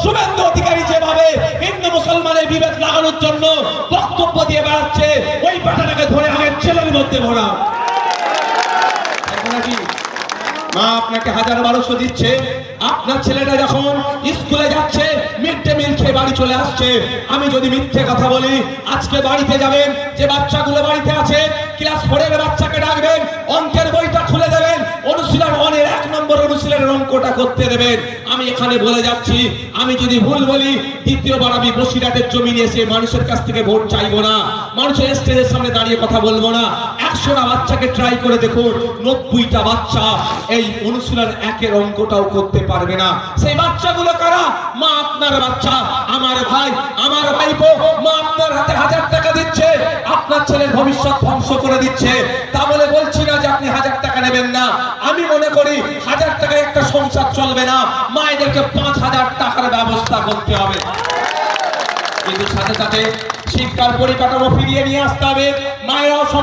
শুভেন্দু অধিকারী যেভাবে হিন্দু মুসলমানের বিভেদ লাগানোর জন্য বক্তব্য দিয়ে বেড়াচ্ছে, ওই বেটাটাকে ধরে আগের ছেলের মধ্যে ভরা। মা আপনাকে 1000-1200 দিচ্ছে, আপনার ছেলেটা যখন স্কুলে যাচ্ছে মিড ডে মিল খেয়ে বাড়ি চলে আসছে। আমি যদি মিথ্যে কথা বলি, আজকে বাড়িতে যাবেন, যে বাচ্চাগুলো বাড়িতে আছে ক্লাস 4 এর বাচ্চাকে ডাকবেন, অঙ্কের বইটা খুলে দেবেন, অনুশীলন 1 এর 1 নম্বর অনুশীলনের অঙ্কটা করতে দেবেন। আমি এখানে বলে যাচ্ছি, আমি যদি ভুল বলি দ্বিতীয়বার আমি বসিরহাটের জমিনে এসে মানুষের কাছ থেকে ভোট চাইবো না, মানুষের স্টেজের সামনে দাঁড়িয়ে কথা বলবো না। 100টা বাচ্চাকে ট্রাই করে দেখুন, 90টা বাচ্চা এই অনুশীলন 1 এর অঙ্কটাও করতে পারবে না। সেই বাচ্চাগুলো কারা? মা আপনার বাচ্চা, আমার ভাই, আমার ভাইপো। মা আপনার হাতে 1000 টাকা দিচ্ছে, আপনার ছেলের ভবিষ্যৎ ধ্বংস করে দিচ্ছে। তা বলে বলছি না যে আপনি 1000 টাকা নেবেন না। আমি মনে করি 1000 টাকায় একটা সংসার চলবে না, মায়েদেরকে 5000 টাকার ব্যবস্থা করতে হবে। কিন্তু সাথে সাথে শিক্ষার পরিকাঠামো ফিরিয়ে নিয়ে আসতে হবে। মায়েরাও